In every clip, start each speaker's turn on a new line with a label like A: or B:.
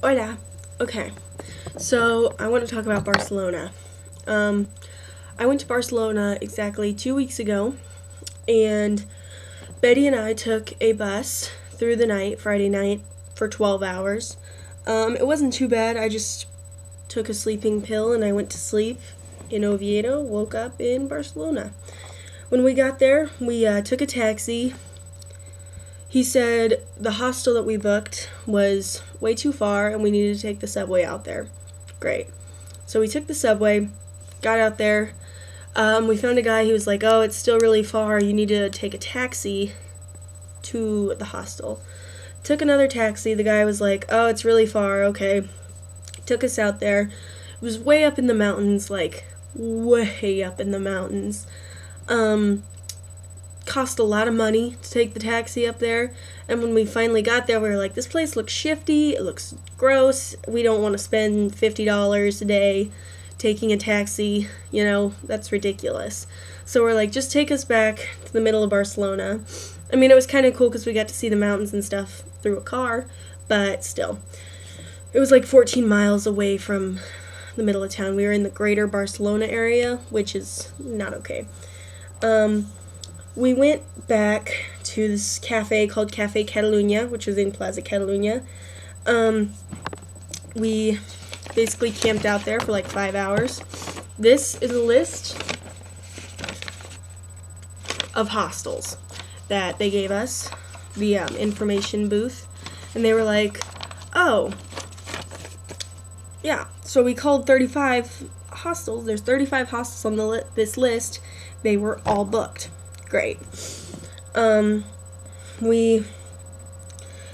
A: Hola. Okay, so I want to talk about Barcelona. I went to Barcelona exactly 2 weeks ago, and Betty and I took a bus through the night, Friday night, for 12 hours. It wasn't too bad. I just took a sleeping pill and I went to sleep in Oviedo, woke up in Barcelona. When we got there, we took a taxi. He said the hostel that we booked was way too far and we needed to take the subway out there. Great. So we took the subway, got out there. We found a guy. He was like, "Oh, it's still really far. You need to take a taxi to the hostel." Took another taxi. The guy was like, "Oh, it's really far." Okay. Took us out there. It was way up in the mountains, like way up in the mountains. Cost a lot of money to take the taxi up there, and when we finally got there, we were like, this place looks shifty, it looks gross, we don't want to spend $50 a day taking a taxi, that's ridiculous. So we're like, just take us back to the middle of Barcelona. I mean, it was kind of cool because we got to see the mountains and stuff through a car, but still, it was like 14 miles away from the middle of town. We were in the greater Barcelona area, which is not okay. We went back to this cafe called Cafe Catalunya, which was in Plaza Catalunya. We basically camped out there for like 5 hours. This is a list of hostels that they gave us, the information booth, and they were like, "Oh, yeah." So we called 35 hostels. There's 35 hostels on this list. They were all booked. Great. We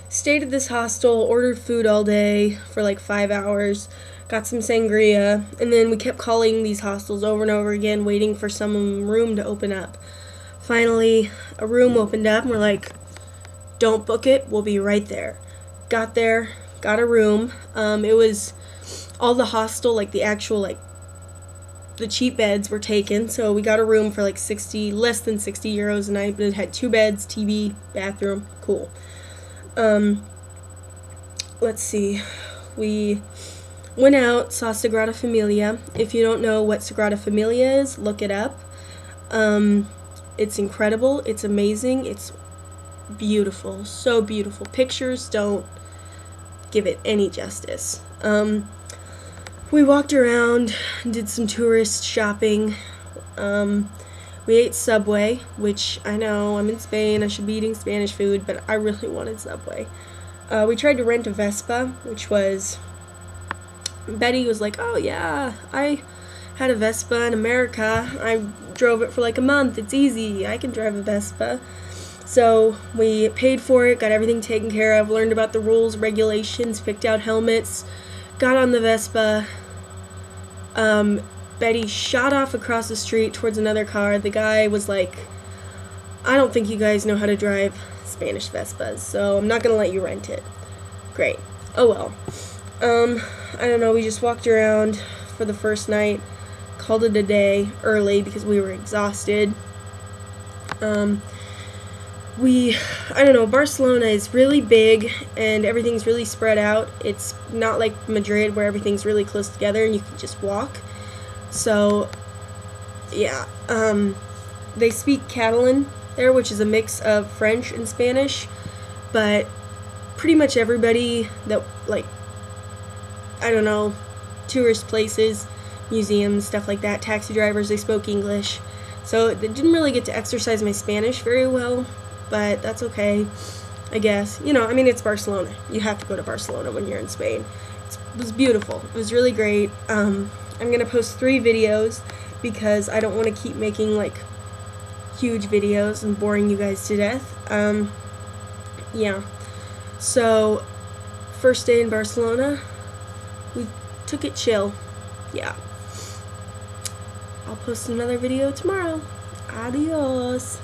A: stayed at this hostel, ordered food all day for like 5 hours, got some sangria, and then we kept calling these hostels over and over again, waiting for some room to open up. Finally, a room opened up, and we're like, "Don't book it, we'll be right there." Got there, got a room. It was all the hostel, like the actual, the cheap beds were taken, so we got a room for like less than 60 euros a night, but it had 2 beds, TV, bathroom, cool. Let's see, we went out, saw Sagrada Familia. If you don't know what Sagrada Familia is, look it up. It's incredible, it's amazing, it's beautiful, so beautiful. Pictures don't give it any justice. We walked around, did some tourist shopping. We ate Subway, which I know I'm in Spain, I should be eating Spanish food, but I really wanted Subway. We tried to rent a Vespa, which was, Betty was like, "Oh yeah, I had a Vespa in America. I drove it for like a month. It's easy. I can drive a Vespa." So we paid for it, got everything taken care of, learned about the rules, regulations, picked out helmets, got on the Vespa. Betty shot off across the street towards another car. The guy was like, "I don't think you guys know how to drive Spanish Vespas, so I'm not gonna let you rent it." Great. Oh well. I don't know, we just walked around for the first night, called it a day early because we were exhausted. I don't know, Barcelona is really big and everything's really spread out. It's not like Madrid where everything's really close together and you can just walk. So, yeah, they speak Catalan there, which is a mix of French and Spanish, but pretty much everybody that, I don't know, tourist places, museums, stuff like that, taxi drivers, they spoke English. So, they didn't really get to exercise my Spanish very well, but that's okay, I guess. It's Barcelona. You have to go to Barcelona when you're in Spain. It was beautiful. It was really great. I'm going to post 3 videos because I don't want to keep making, huge videos and boring you guys to death. Yeah. So, first day in Barcelona, we took it chill. Yeah. I'll post another video tomorrow. Adios.